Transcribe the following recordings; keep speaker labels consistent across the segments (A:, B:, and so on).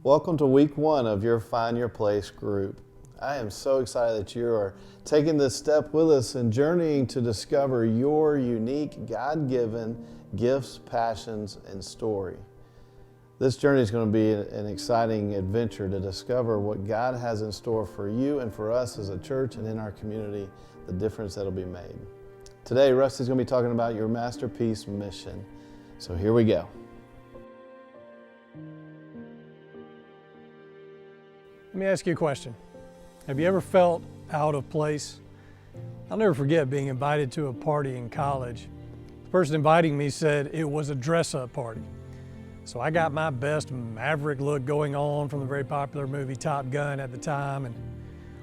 A: Welcome to week 1 of your Find Your Place group. I am so excited that you are taking this step with us and journeying to discover your unique God-given gifts, passions, and story. This journey is going to be an exciting adventure to discover what God has in store for you and for us as a church and in our community, the difference that'll be made. Today, Rusty's going to be talking about your masterpiece mission. So here we go.
B: Let me ask you a question. Have you ever felt out of place? I'll never forget being invited to a party in college. The person inviting me said it was a dress-up party. So I got my best maverick look going on from the very popular movie Top Gun at the time and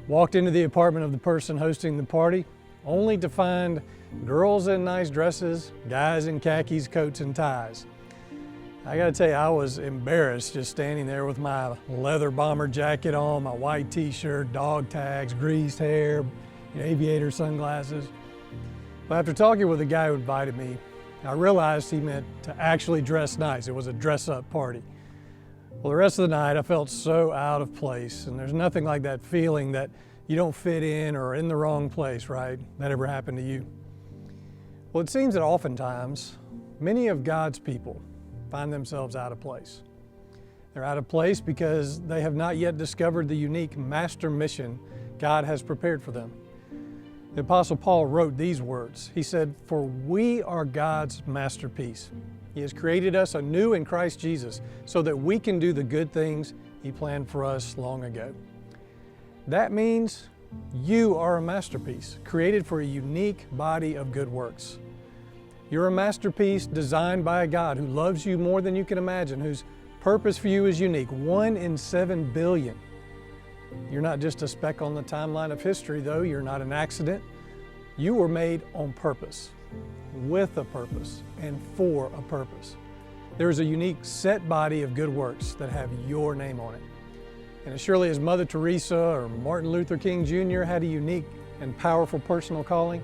B: walked into the apartment of the person hosting the party, only to find girls in nice dresses, guys in khakis, coats, and ties. I gotta tell you, I was embarrassed just standing there with my leather bomber jacket on, my white t-shirt, dog tags, greased hair, aviator sunglasses. But after talking with the guy who invited me, I realized he meant to actually dress nice. It was a dress-up party. Well, the rest of the night, I felt so out of place, and there's nothing like that feeling that you don't fit in or in the wrong place, right? That ever happened to you? Well, it seems that oftentimes, many of God's people find themselves out of place. They're out of place because they have not yet discovered the unique master mission God has prepared for them. The Apostle Paul wrote these words. He said, "For we are God's masterpiece. He has created us anew in Christ Jesus so that we can do the good things He planned for us long ago." That means you are a masterpiece, created for a unique body of good works. You're a masterpiece designed by a God who loves you more than you can imagine, whose purpose for you is unique, 1 in 7 billion. You're not just a speck on the timeline of history, though. You're not an accident. You were made on purpose, with a purpose, and for a purpose. There is a unique set body of good works that have your name on it. And as surely as Mother Teresa or Martin Luther King Jr. had a unique and powerful personal calling,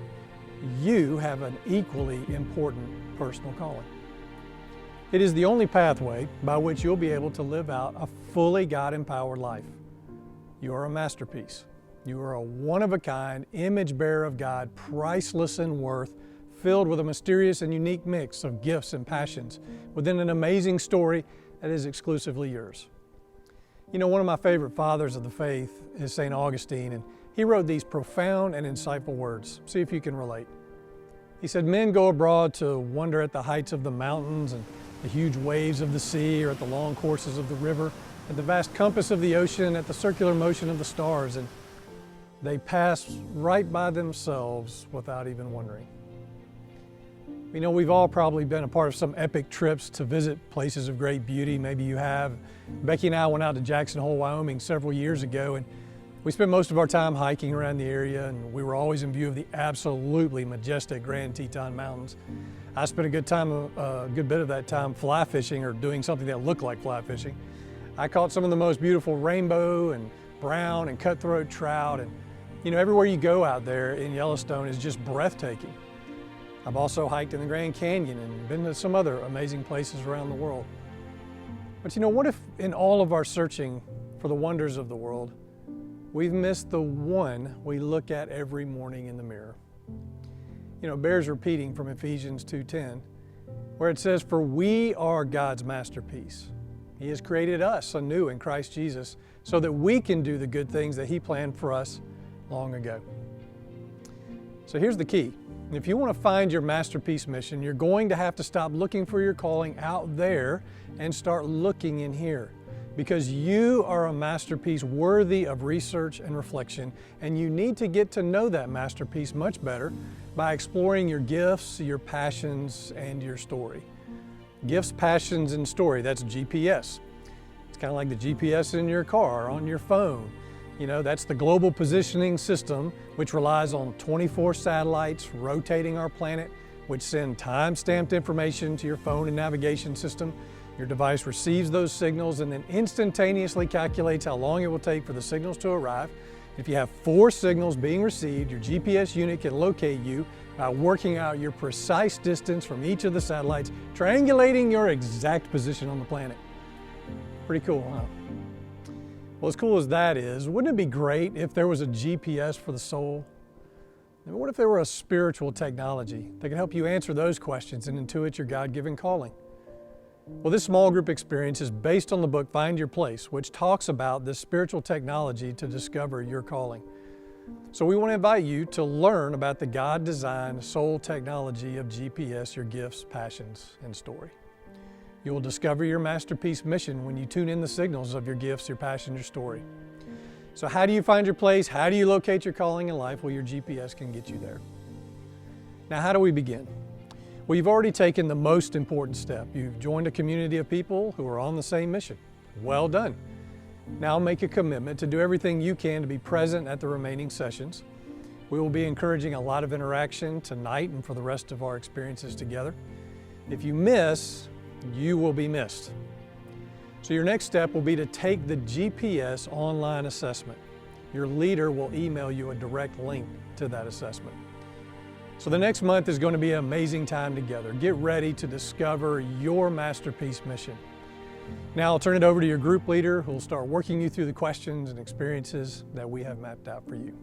B: you have an equally important personal calling. It is the only pathway by which you'll be able to live out a fully God-empowered life. You are a masterpiece. You are a one-of-a-kind image bearer of God, priceless in worth, filled with a mysterious and unique mix of gifts and passions within an amazing story that is exclusively yours. You know, one of my favorite fathers of the faith is St. Augustine, and he wrote these profound and insightful words. See if you can relate. He said, "Men go abroad to wonder at the heights of the mountains and the huge waves of the sea, or at the long courses of the river, at the vast compass of the ocean, at the circular motion of the stars, and they pass right by themselves without even wondering." You know, we've all probably been a part of some epic trips to visit places of great beauty. Maybe you have. Becky and I went out to Jackson Hole, Wyoming several years ago, and we spent most of our time hiking around the area, and we were always in view of the absolutely majestic Grand Teton Mountains. I spent a good bit of that time fly fishing, or doing something that looked like fly fishing. I caught some of the most beautiful rainbow and brown and cutthroat trout, and everywhere you go out there in Yellowstone is just breathtaking. I've also hiked in the Grand Canyon and been to some other amazing places around the world. But what if in all of our searching for the wonders of the world, we've missed the one we look at every morning in the mirror? It bears repeating from Ephesians 2:10, where it says, "For we are God's masterpiece. He has created us anew in Christ Jesus so that we can do the good things that He planned for us long ago." So here's the key. If you want to find your masterpiece mission, you're going to have to stop looking for your calling out there and start looking in here. Because you are a masterpiece worthy of research and reflection, and you need to get to know that masterpiece much better by exploring your gifts, your passions, and your story. Gifts, passions, and story, that's GPS. It's kind of like the GPS in your car or on your phone. That's the global positioning system, which relies on 24 satellites rotating our planet, which send time-stamped information to your phone and navigation system. Your device receives those signals and then instantaneously calculates how long it will take for the signals to arrive. If you have 4 signals being received, your GPS unit can locate you by working out your precise distance from each of the satellites, triangulating your exact position on the planet. Pretty cool, huh? Well, as cool as that is, wouldn't it be great if there was a GPS for the soul? And what if there were a spiritual technology that could help you answer those questions and intuit your God-given calling? Well, this small group experience is based on the book Find Your Place, which talks about this spiritual technology to discover your calling. So we want to invite you to learn about the God-designed soul technology of GPS, your gifts, passions, and story. You will discover your masterpiece mission when you tune in the signals of your gifts, your passion, your story. So how do you find your place? How do you locate your calling in life? Well, your GPS can get you there. Now, how do we begin? Well, you've already taken the most important step. You've joined a community of people who are on the same mission. Well done. Now make a commitment to do everything you can to be present at the remaining sessions. We will be encouraging a lot of interaction tonight and for the rest of our experiences together. If you miss, you will be missed. So your next step will be to take the GPS online assessment. Your leader will email you a direct link to that assessment. So the next month is going to be an amazing time together. Get ready to discover your masterpiece mission. Now I'll turn it over to your group leader who will start working you through the questions and experiences that we have mapped out for you.